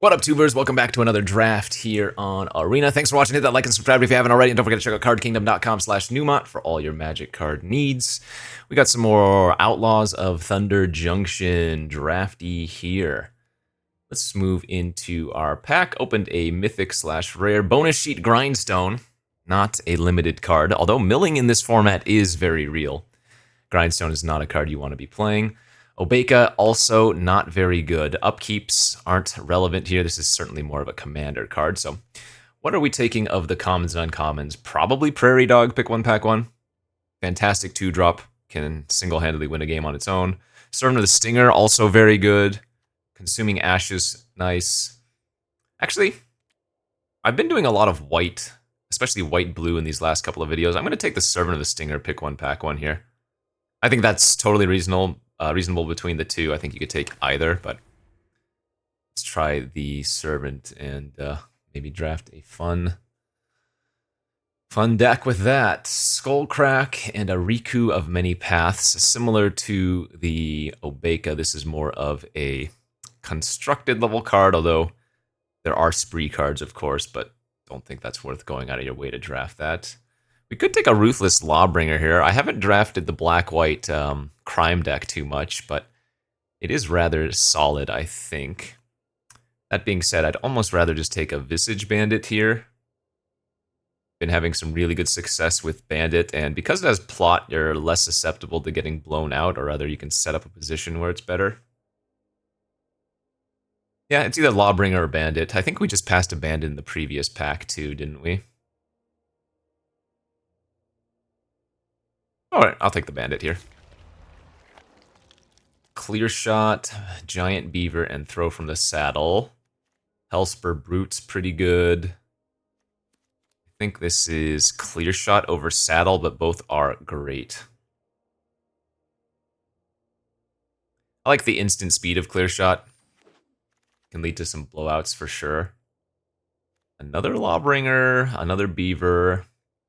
What up, tubers? Welcome back to another draft here on Arena. Thanks for watching. Hit that like and subscribe if you haven't already. And don't forget to check out cardkingdom.com/Numot for all your magic card needs. We got some more Outlaws of Thunder Junction drafty here. Let's move into our pack. Opened a mythic/rare bonus sheet grindstone. Not a limited card, although milling in this format is very real. Grindstone is not a card you want to be playing. Obeka, also not very good. Upkeeps aren't relevant here. This is certainly more of a commander card. So what are we taking of the commons and uncommons? Probably Prairie Dog, pick one, pack one. Fantastic 2-drop, can single-handedly win a game on its own. Servant of the Stinger, also very good. Consuming Ashes, nice. Actually, I've been doing a lot of white, especially white-blue in these last couple of videos. I'm going to take the Servant of the Stinger, pick one, pack one here. I think that's totally reasonable between the two. I think you could take either, but let's try the Servant and maybe draft a fun deck with that. Skullcrack and a Riku of Many Paths. Similar to the Obeka, this is more of a constructed level card, although there are spree cards, of course, but don't think that's worth going out of your way to draft that. We could take a Ruthless Lawbringer here. I haven't drafted the black-white crime deck too much, but it is rather solid, I think. That being said, I'd almost rather just take a Visage Bandit here. Been having some really good success with Bandit, and because it has plot, you're less susceptible to getting blown out, or rather you can set up a position where it's better. Yeah, it's either Lawbringer or Bandit. I think we just passed a Bandit in the previous pack too, didn't we? Alright, I'll take the Bandit here. Clear Shot, Giant Beaver, and Throw from the Saddle. Hellspur Brute's pretty good. I think this is Clear Shot over Saddle, but both are great. I like the instant speed of Clear Shot. Can lead to some blowouts for sure. Another Lawbringer, another Beaver.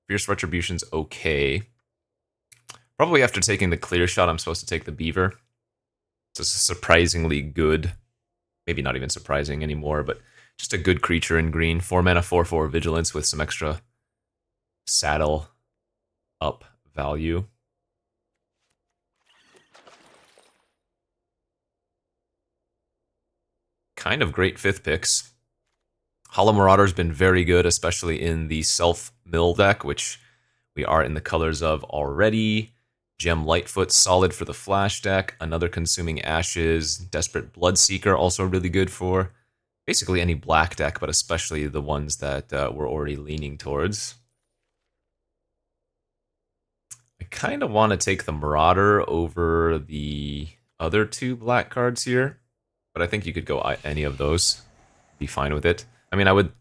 Fierce Retribution's okay. Probably after taking the Clear Shot, I'm supposed to take the Beaver. It's surprisingly good. Maybe not even surprising anymore, but just a good creature in green. 4 mana, 4/4 Vigilance with some extra saddle up value. Kind of great 5th picks. Hollow Marauder's been very good, especially in the self-mill deck, which we are in the colors of already. Gem Lightfoot, solid for the Flash deck. Another Consuming Ashes. Desperate Bloodseeker, also really good for basically any black deck, but especially the ones that we're already leaning towards. I kind of want to take the Marauder over the other 2 black cards here, but I think you could go any of those. Be fine with it. I mean, I would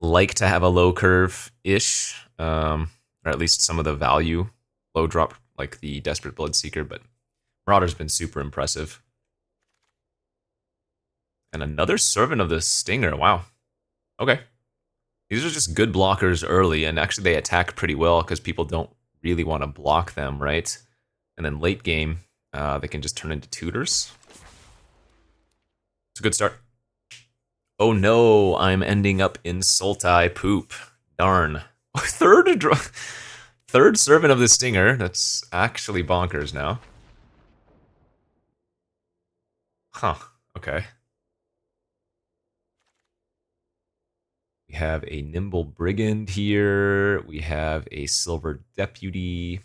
like to have a low curve-ish, or at least some of the value low drop, like the Desperate Bloodseeker, but Marauder's been super impressive. And another Servant of the Stinger, wow. Okay. These are just good blockers early, and actually they attack pretty well because people don't really want to block them, right? And then late game, they can just turn into tutors. It's a good start. Oh no, I'm ending up in Sultai Poop. Darn. Third Servant of the Stinger. That's actually bonkers now. Huh, okay. We have a Nimble Brigand here. We have a Silver Deputy.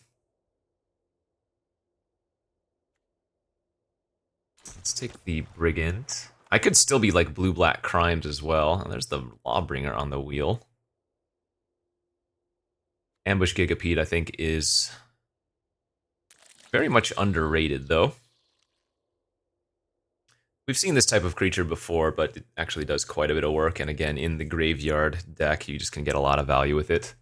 Let's take the Brigand. I could still be like blue-black crimes as well. And there's the Lawbringer on the wheel. Ambush Gigapede, I think, is very much underrated, though. We've seen this type of creature before, but it actually does quite a bit of work. And again, in the graveyard deck, you just can get a lot of value with it.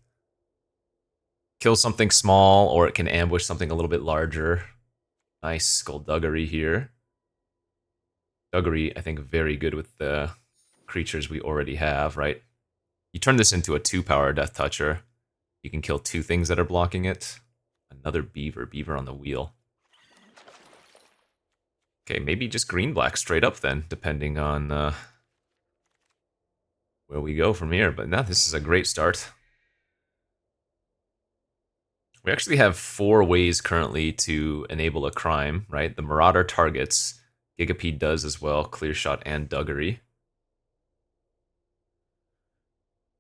Kill something small, or it can ambush something a little bit larger. Nice Skullduggery here. Duggery, I think, very good with the creatures we already have, right? You turn this into a 2-power Death Toucher. You can kill 2 things that are blocking it. Another Beaver on the wheel. Okay, maybe just green-black straight up then, depending on where we go from here. But no, this is a great start. We actually have 4 ways currently to enable a crime, right? The Marauder targets, Gigapede does as well, Clearshot and Duggery.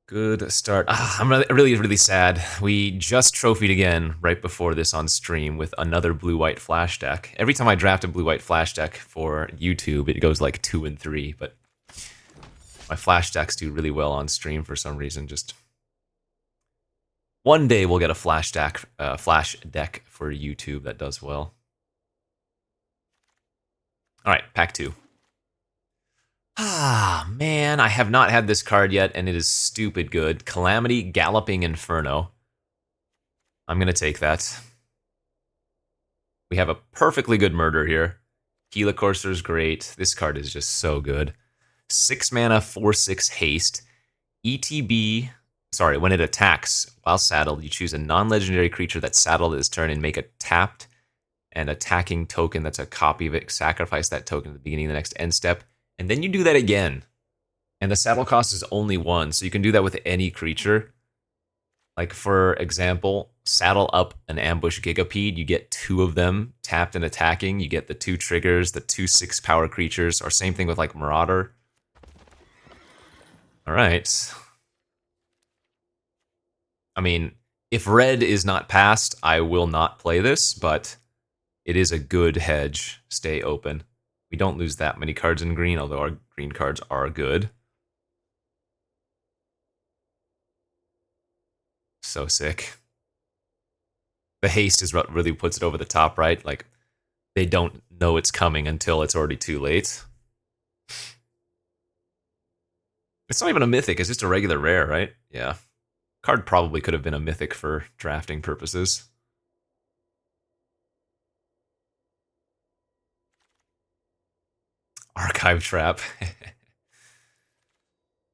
Good start. I'm really, really sad. We just trophied again right before this on stream with another blue-white flash deck. Every time I draft a blue-white flash deck for YouTube, it goes like 2 and 3, but my flash decks do really well on stream for some reason. Just one day we'll get a flash deck for YouTube that does well. All right, pack 2. Ah, man, I have not had this card yet, and it is stupid good. Calamity, Galloping Inferno. I'm going to take that. We have a perfectly good murder here. Helicourser is great. This card is just so good. 6 mana, 4/6 haste. ETB, sorry, when it attacks while saddled, you choose a non-legendary creature that's saddled at this turn and make a tapped and attacking token that's a copy of it. Sacrifice that token at the beginning of the next end step. And then you do that again. And the saddle cost is only 1, so you can do that with any creature. Like, for example, saddle up an Ambush Gigapede, you get 2 of them tapped and attacking. You get the 2 triggers, the 2 6-power creatures, or same thing with, like, Marauder. Alright. I mean, if red is not passed, I will not play this, but it is a good hedge. Stay open. We don't lose that many cards in green, although our green cards are good. So sick. The haste is what really puts it over the top, right? Like, they don't know it's coming until it's already too late. It's not even a mythic, it's just a regular rare, right? Yeah. Card probably could have been a mythic for drafting purposes. Archive Trap.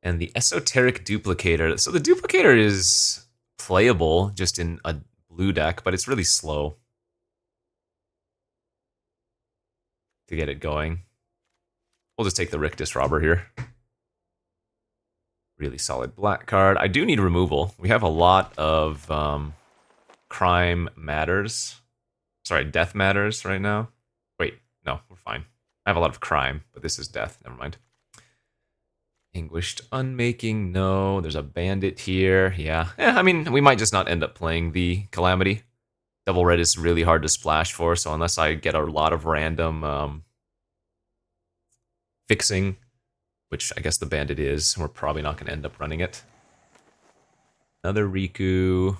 And the Esoteric Duplicator. So the Duplicator is playable just in a blue deck, but it's really slow to get it going. We'll just take the Rictus Robber here. Really solid black card. I do need removal. We have a lot of crime matters. Sorry, death matters right now. Wait, no, we're fine. I have a lot of crime, but this is death. Never mind. Anguished Unmaking, no. There's a bandit here. Yeah, I mean, we might just not end up playing the Calamity. Double red is really hard to splash for, so unless I get a lot of random fixing, which I guess the bandit is, we're probably not going to end up running it. Another Riku.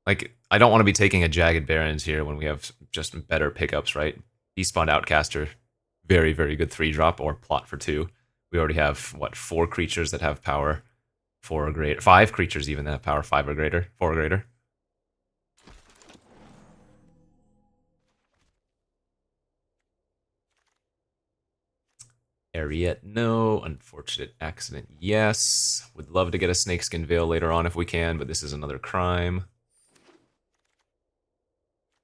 Like, I don't want to be taking a Jagged Barons here when we have just better pickups, right? Despawned Outcaster, very, very good 3-drop, or plot for 2. We already have, what, 4 creatures that have power 4 or greater. 5 creatures even that have power 5 or greater, 4 or greater. Ariete, no. Unfortunate accident, yes. Would love to get a Snakeskin Veil later on if we can, but this is another crime.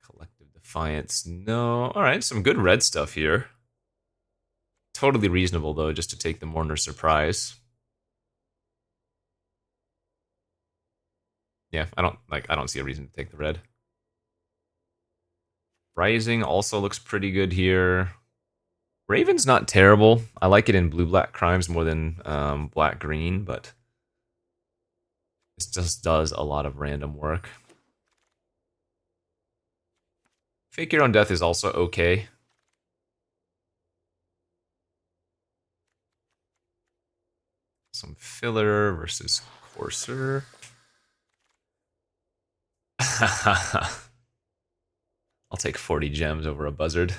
Collective Defiance, no. Alright, some good red stuff here. Totally reasonable, though, just to take the Mourner's Surprise. Yeah, I don't see a reason to take the red. Rising also looks pretty good here. Raven's not terrible. I like it in blue-black crimes more than black-green, but this just does a lot of random work. Fake Your Own Death is also okay. Some filler versus Courser. I'll take 40 gems over a Buzzard.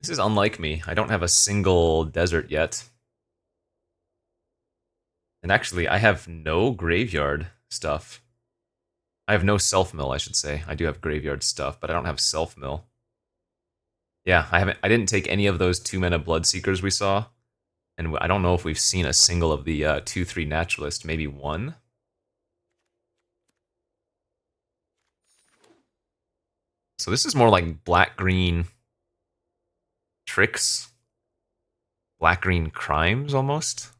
This is unlike me. I don't have a single desert yet. And actually, I have no graveyard stuff. I have no self-mill, I should say. I do have graveyard stuff, but I don't have self-mill. Yeah, I didn't take any of those 2-mana Bloodseekers we saw. And I don't know if we've seen a single of the 2/3 Naturalist, maybe one. So this is more like black-green tricks. black-green crimes, almost.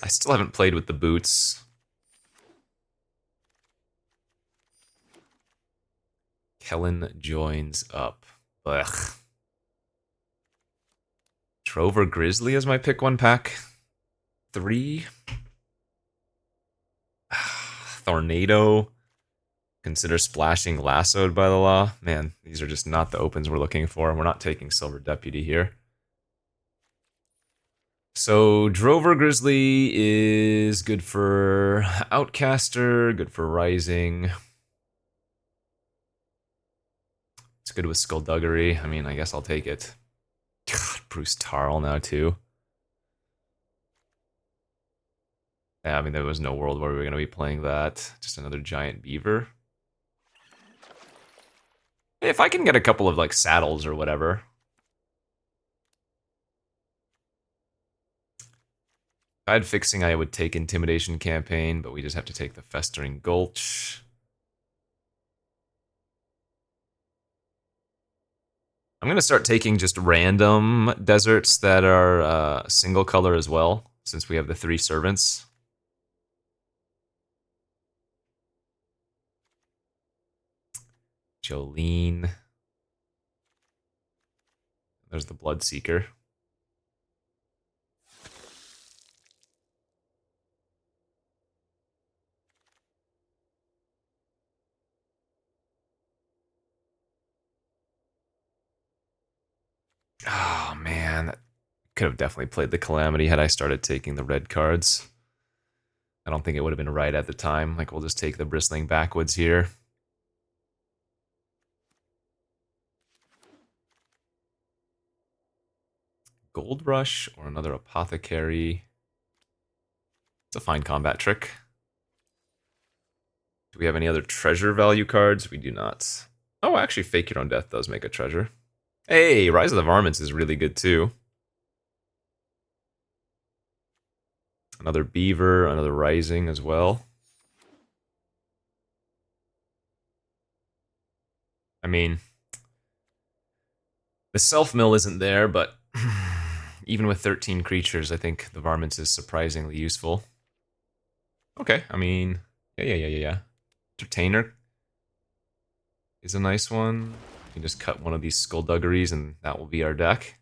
I still haven't played with the boots. Kellen joins up. Ugh. Trover Grizzly is my pick one pack. 3. Tornado. Consider splashing lassoed by the law. Man, these are just not the opens we're looking for, and we're not taking Silver Deputy here. So Drover Grizzly is good for Outcaster, good for Rising. It's good with Skullduggery. I mean, I guess I'll take it. God, Bruce Tarl now too. Yeah, I mean, there was no world where we were going to be playing that. Just another giant beaver. If I can get a couple of, like, saddles or whatever. If I had fixing, I would take Intimidation Campaign, but we just have to take the Festering Gulch. I'm going to start taking just random deserts that are single color as well, since we have the 3 servants. Jolene. There's the Bloodseeker. Oh, man. Could have definitely played the Calamity had I started taking the red cards. I don't think it would have been right at the time. Like, we'll just take the Bristling Backwoods here. Gold Rush or another Apothecary. It's a fine combat trick. Do we have any other treasure value cards? We do not. Oh, actually, Fake Your Own Death does make a treasure. Hey, Rise of the Varmints is really good too. Another Beaver, another Rising as well. I mean, the self-mill isn't there, but even with 13 creatures, I think the Varmints is surprisingly useful. Okay, I mean, yeah. Entertainer is a nice one. You can just cut one of these Skullduggeries and that will be our deck.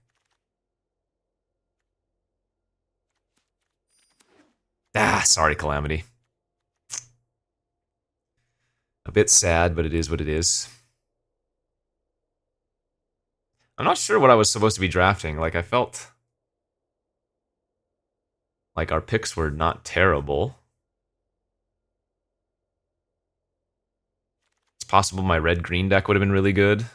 Ah, sorry, Calamity. A bit sad, but it is what it is. I'm not sure what I was supposed to be drafting. Like, I felt like our picks were not terrible. It's possible my red-green deck would have been really good.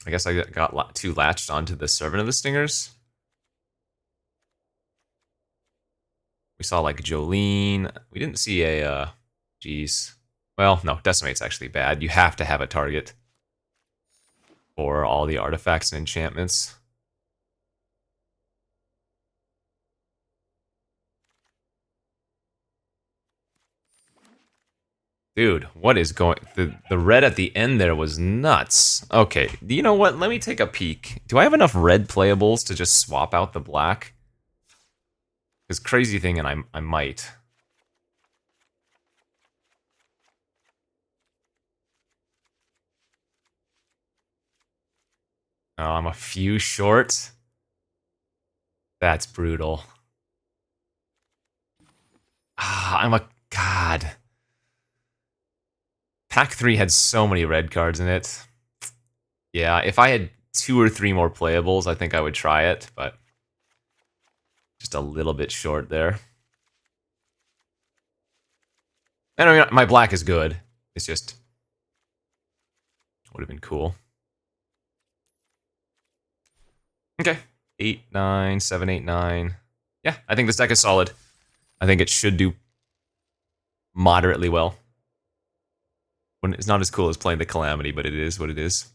I guess I got too latched onto the Servant of the Stingers. We saw, like, Jolene. We didn't see a, geez. Well, no, Decimate's actually bad. You have to have a target for all the artifacts and enchantments. Dude, what is going... The red at the end there was nuts. Okay, you know what? Let me take a peek. Do I have enough red playables to just swap out the black? Because crazy thing, and I might. Oh, I'm a few short. That's brutal. Ah, I'm a... God. Pack 3 had so many red cards in it. Yeah, if I had 2 or 3 more playables, I think I would try it, but just a little bit short there. And I mean, my black is good. It's just would have been cool. Okay, 8, 9, 7, 8, 9. Yeah, I think this deck is solid. I think it should do moderately well. It's not as cool as playing the Calamity, but it is what it is.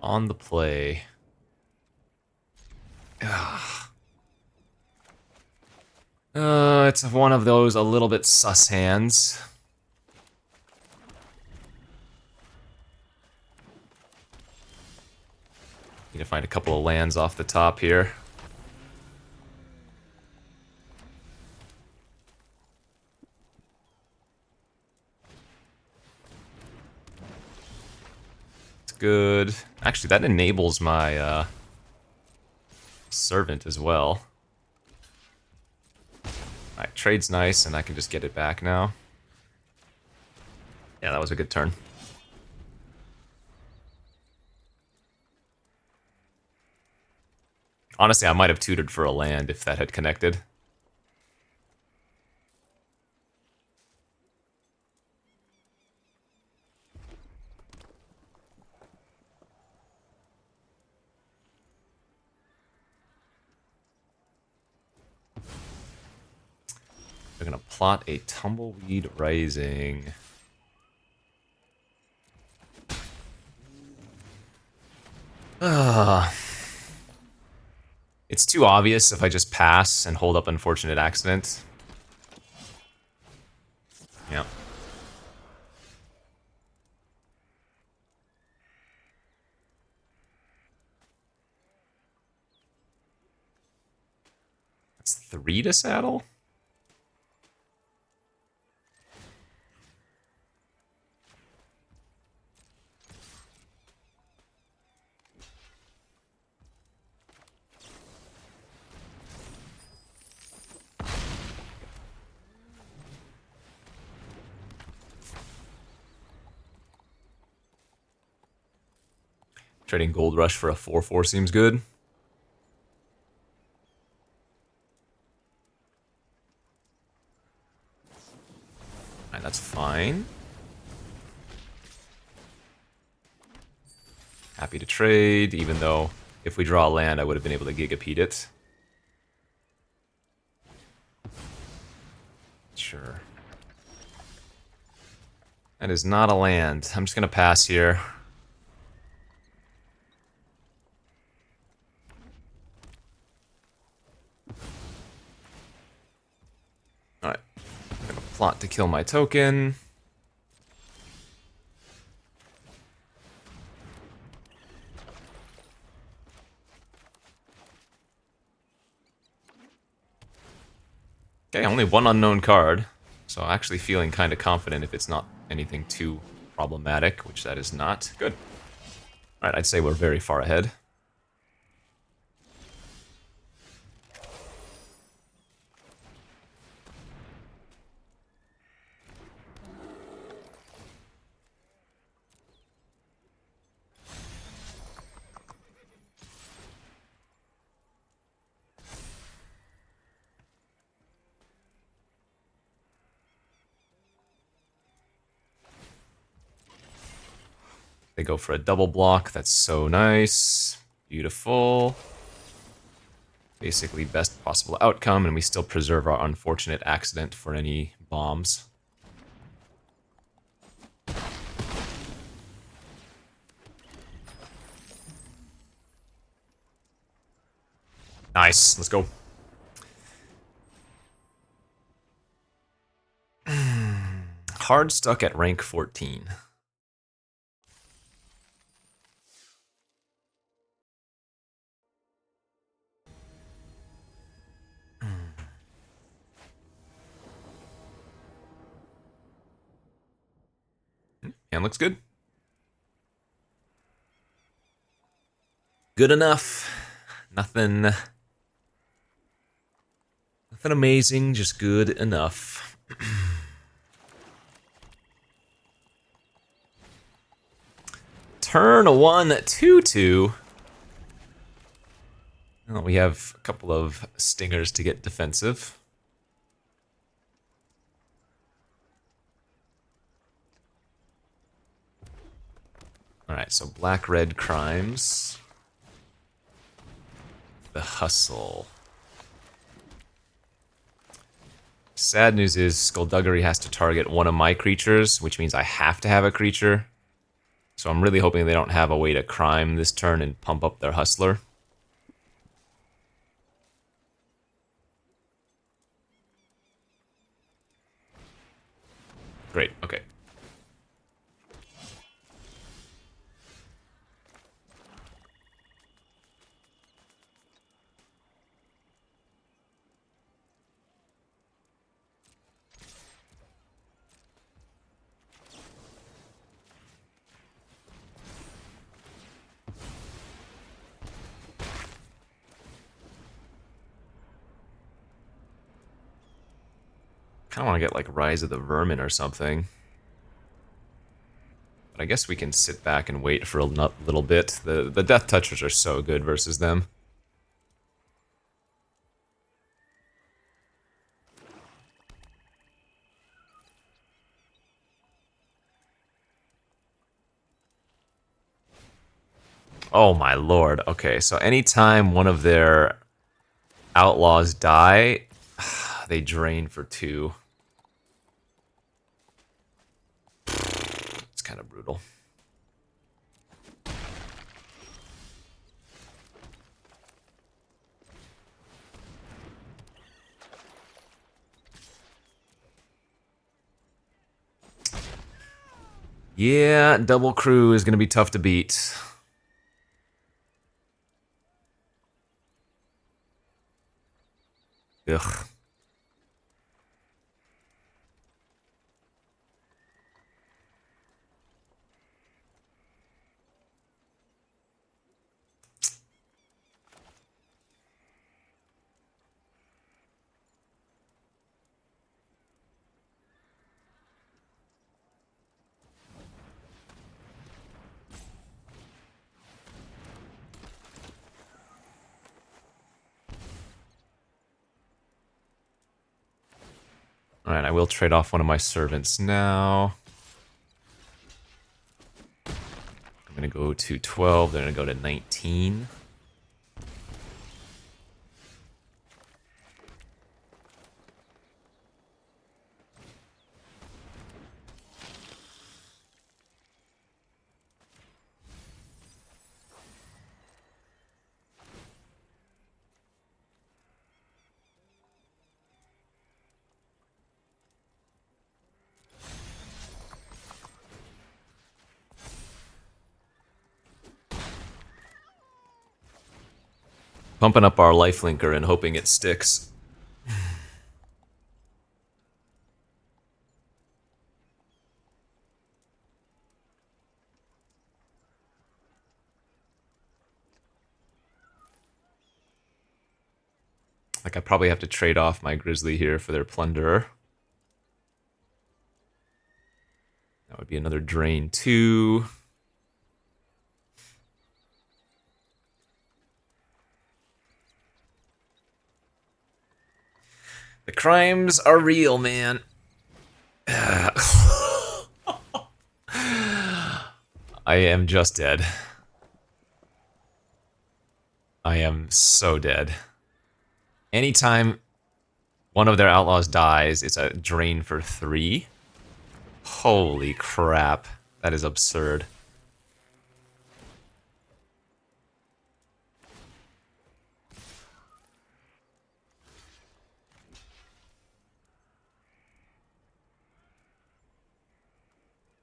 On the play. It's one of those a little bit sus hands. Need to find a couple of lands off the top here. It's good. Actually, that enables my servant as well. Alright, trade's nice, and I can just get it back now. Yeah, that was a good turn. Honestly, I might have tutored for a land if that had connected. They're gonna plot a Tumbleweed Rising. It's too obvious if I just pass and hold up Unfortunate Accident. Yeah. That's 3 to saddle? Trading Gold Rush for a 4/4 seems good. Alright, that's fine. Happy to trade, even though if we draw a land, I would have been able to Gigapede it. Sure. That is not a land. I'm just gonna pass here. Alright. I'm gonna plot to kill my token. Okay, only one unknown card. So actually feeling kind of confident if it's not anything too problematic, which that is not. Good. Alright, I'd say we're very far ahead. They go for a double block. That's so nice. Beautiful. Basically best possible outcome, and we still preserve our Unfortunate Accident for any bombs. Nice. Let's go. Hard stuck at rank 14. And looks good. Good enough. Nothing amazing, just good enough. Turn 1, 2/2. Well, we have a couple of stingers to get defensive. Alright, so black-red crimes. The hustle. Sad news is Skullduggery has to target one of my creatures, which means I have to have a creature. So I'm really hoping they don't have a way to crime this turn and pump up their Hustler. Great, okay. Kind of want to get like Rise of the Vermin or something. But I guess we can sit back and wait for a little bit. The Death Touchers are so good versus them. Oh my lord. Okay, so anytime one of their Outlaws die, they drain for 2. It's kind of brutal. Yeah, double crew is going to be tough to beat. Ugh. Alright, I will trade off one of my servants now. I'm going to go to 12, they're going to go to 19. Pumping up our lifelinker and hoping it sticks. Like, I probably have to trade off my Grizzly here for their Plunderer. That would be another drain 2. The crimes are real, man. I am just dead. I am so dead. Anytime one of their Outlaws dies, it's a drain for 3. Holy crap. That is absurd.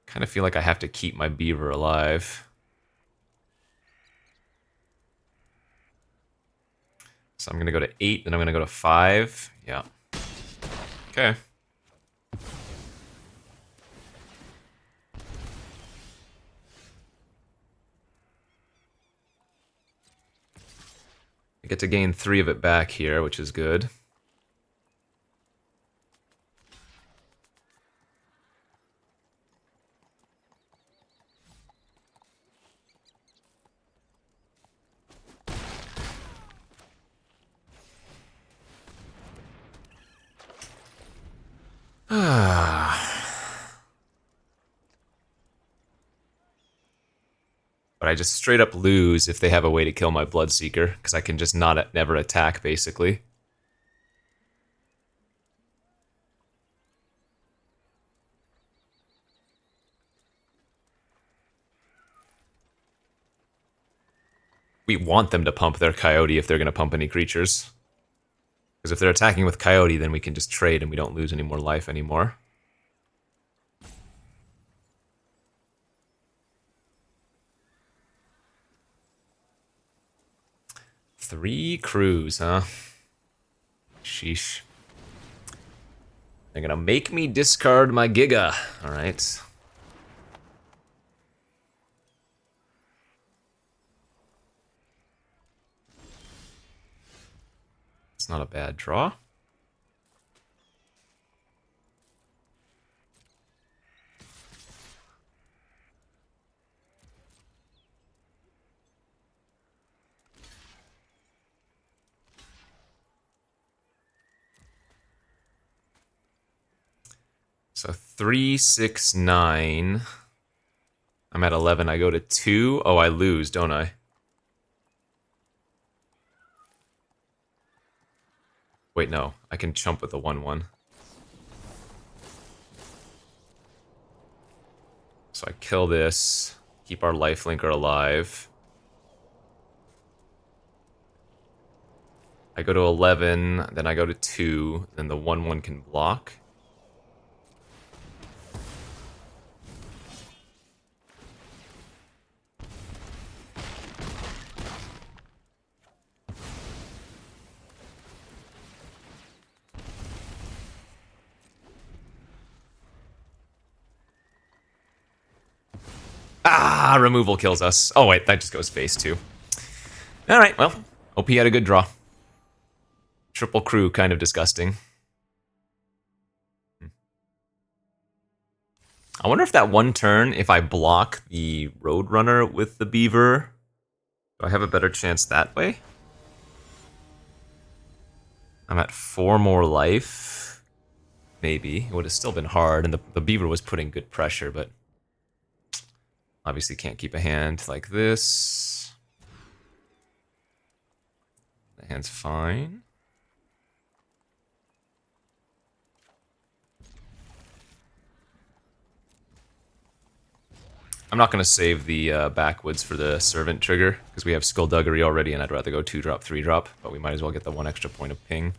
Kind of feel like I have to keep my beaver alive. So I'm going to go to 8, then I'm going to go to 5. Yeah. Okay. I get to gain 3 of it back here, which is good. But I just straight up lose if they have a way to kill my Bloodseeker, because I can just never attack, basically. We want them to pump their Coyote if they're going to pump any creatures. Because if they're attacking with Coyote, then we can just trade and we don't lose any more life anymore. Three crews, huh? Sheesh. They're gonna make me discard my Giga. Alright. It's not a bad draw. So 3, 6, 9. I'm at 11. I go to 2. Oh, I lose, don't I? Wait, no. I can chump with the 1/1. So I kill this. Keep our lifelinker alive. I go to 11. Then I go to 2. Then the 1/1 can block. Ah, removal kills us. Oh, wait, that just goes face too. Alright, well, OP had a good draw. Triple crew, kind of disgusting. I wonder if that one turn, if I block the Roadrunner with the Beaver, do I have a better chance that way? I'm at 4 more life. Maybe. It would have still been hard, and the Beaver was putting good pressure, but obviously can't keep a hand like this. The hand's fine. I'm not going to save the backwoods for the Servant trigger, because we have Skullduggery already, and I'd rather go 2-drop, 3-drop, but we might as well get the 1 extra point of ping.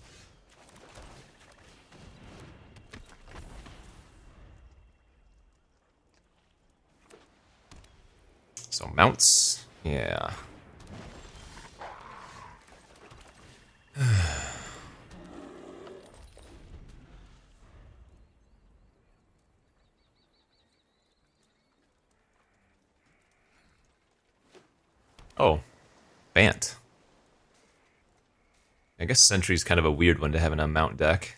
So mounts, yeah. Oh, Bant. I guess Sentry's kind of a weird one to have in a mount deck.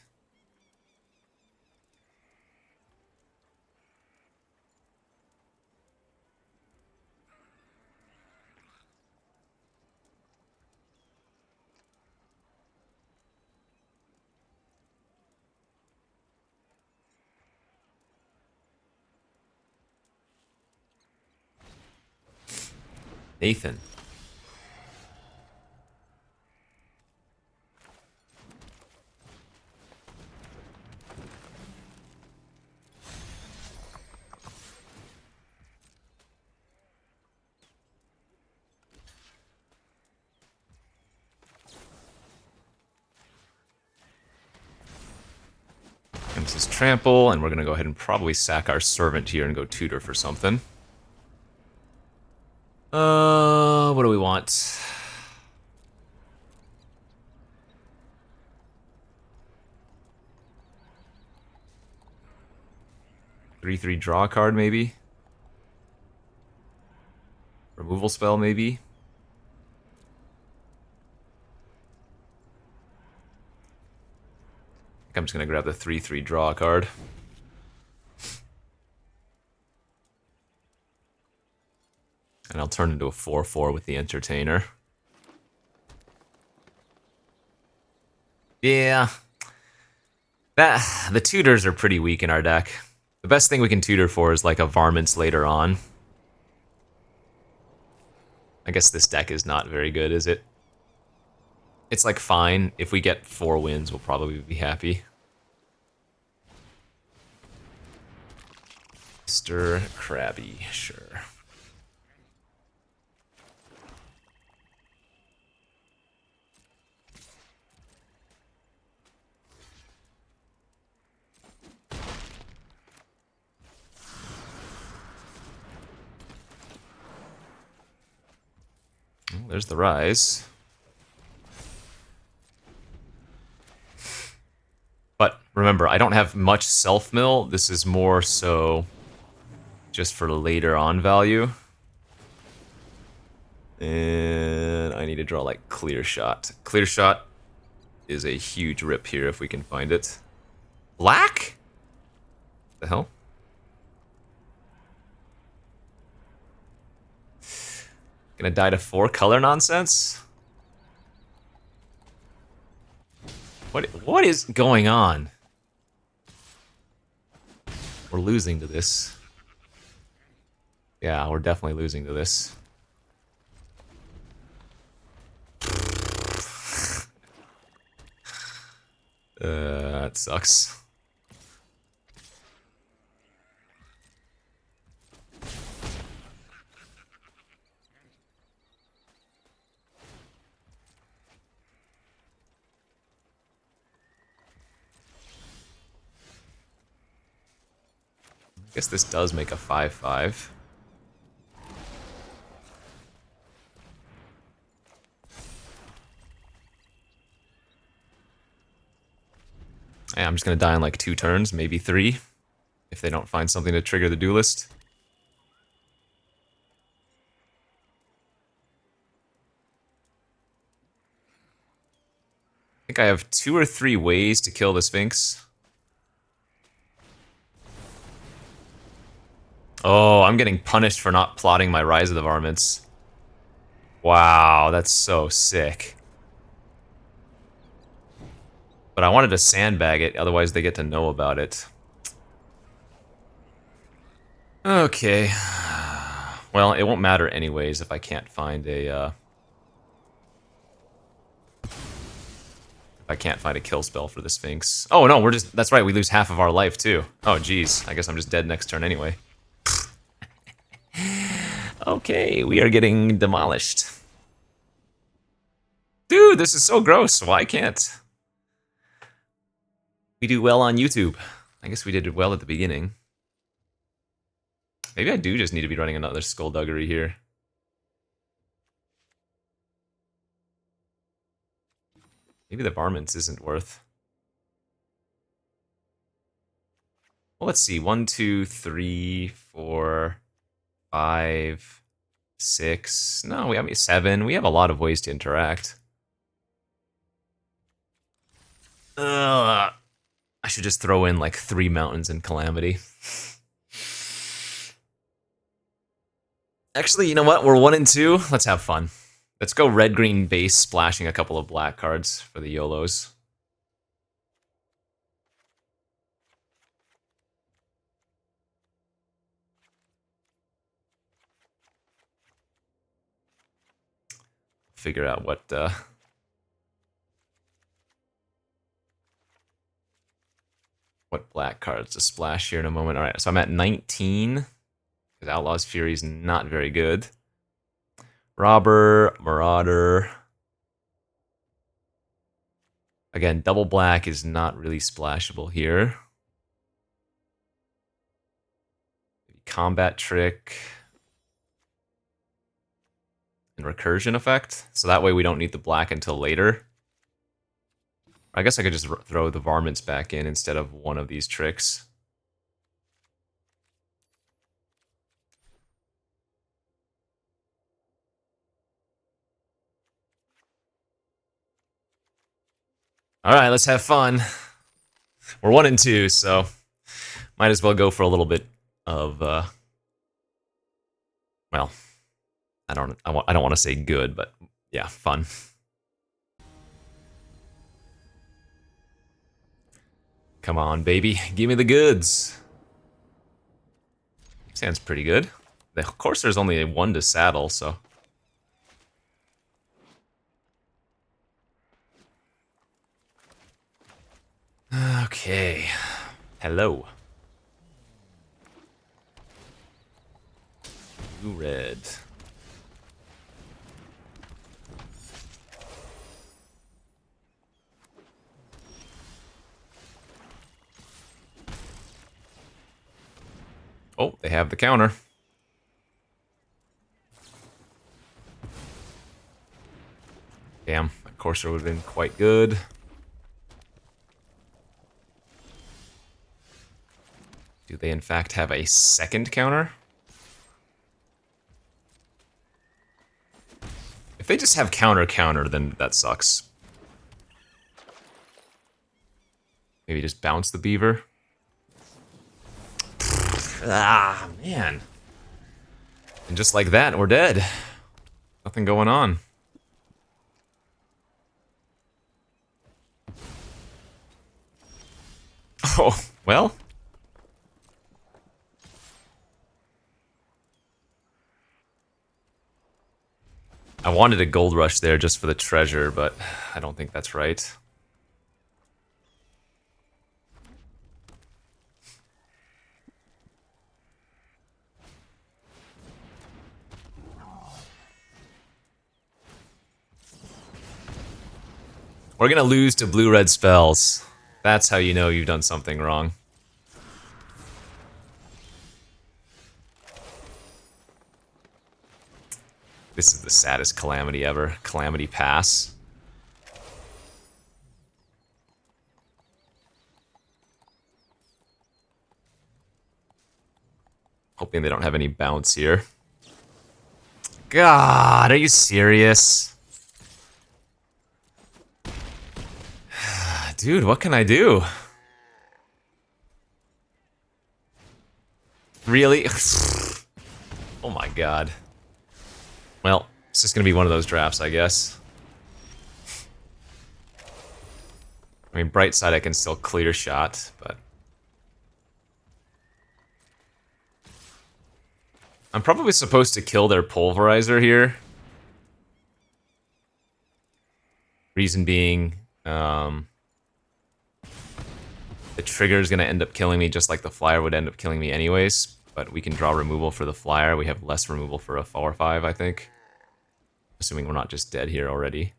Nathan. And this is Trample, and we're going to go ahead and probably sack our Servant here and go Tutor for something. What do we want? Three draw card, maybe? Removal spell, maybe? I think I'm just going to grab the 3/3 draw card. And I'll turn into a 4/4 with the Entertainer. Yeah. The tutors are pretty weak in our deck. The best thing we can tutor for is like a Varmints later on. I guess this deck is not very good, is it? It's like fine. If we get 4 wins, we'll probably be happy. Mr. Krabby, sure. there's the rise. But remember, I don't have much self-mill. This is more so just for later on value. And I need to draw like clear shot. Clear shot is a huge rip here if we can find it. Black? The hell? Gonna die to 4 color nonsense? What is going on? We're losing to this. Yeah, we're definitely losing to this. That sucks. I guess this does make a 5/5. Yeah, I'm just gonna die in like 2 turns, maybe 3, if they don't find something to trigger the duelist. I think I have 2 or 3 ways to kill the Sphinx. Oh, I'm getting punished for not plotting my Rise of the Varmints. Wow, that's so sick. But I wanted to sandbag it, otherwise they get to know about it. Okay. Well, it won't matter anyways if I can't find a, if I can't find a kill spell for the Sphinx. Oh no, we're just, that's right, we lose half of our life too. Oh jeez, I guess I'm just dead next turn anyway. Okay, we are getting demolished. Dude, this is so gross, why can't we do well on YouTube? I guess we did well at the beginning. Maybe I do just need to be running another Skullduggery here. Maybe the Varmints isn't worth. Well, let's see. 1, 2, 3, 4, 5, 6. No, we have 7. We have a lot of ways to interact. I should just throw in like 3 mountains in Calamity. Actually, you know what? We're 1 and 2. Let's have fun. Let's go red-green base, splashing a couple of black cards for the YOLOs. Figure out what black cards to splash here in a moment. All right, so I'm at 19. Because Outlaws Fury is not very good. Robber, Marauder. Again, double black is not really splashable here. Maybe Combat Trick. And Recursion Effect. So that way we don't need the black until later. I guess I could just throw the Varmints back in instead of one of these tricks. Alright, let's have fun. We're 1 and 2, so might as well go for a little bit of, well, I don't want to say good, but yeah, fun. Come on, baby, give me the goods. Sounds pretty good. Of course, there's only 1 to saddle, so. Okay. Hello. Blue red. Oh, they have the counter. Damn, that Courser would have been quite good. Do they in fact have a second counter? If they just have counter, then that sucks. Maybe just bounce the beaver. Ah, man. And just like that, we're dead. Nothing going on. Oh, well. I wanted a gold rush there just for the treasure, but I don't think that's right. We're gonna lose to blue-red spells. That's how you know you've done something wrong. This is the saddest Calamity ever. Calamity pass. Hoping they don't have any bounce here. God, are you serious? Dude, what can I do? Really? Oh my god. Well, it's just gonna be one of those drafts, I guess. I mean, bright side, I can still clear shot, but... I'm probably supposed to kill their pulverizer here. Reason being, the trigger is going to end up killing me just like the flyer would end up killing me anyways, but we can draw removal for the flyer. We have less removal for a 4/5, I think. Assuming we're not just dead here already.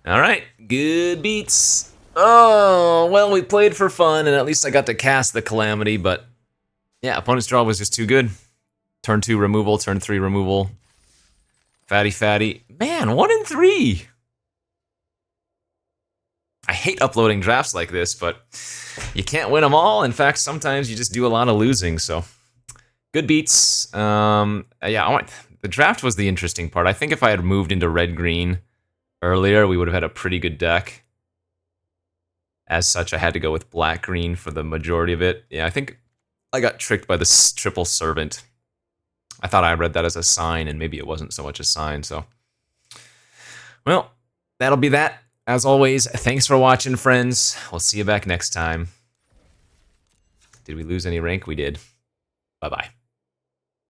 Alright, good beats. Oh, well, we played for fun, and at least I got to cast the Calamity, but yeah, opponent's draw was just too good. Turn 2 removal, turn 3 removal. Fatty. Man, 1 in 3! I hate uploading drafts like this, but you can't win them all. In fact, sometimes you just do a lot of losing, so... Good beats. Yeah, the draft was the interesting part. I think if I had moved into red-green earlier, we would have had a pretty good deck. As such, I had to go with black-green for the majority of it. Yeah, I think I got tricked by the triple servant. I thought I read that as a sign, and maybe it wasn't so much a sign, so... Well, that'll be that. As always, thanks for watching, friends. We'll see you back next time. Did we lose any rank? We did. Bye-bye.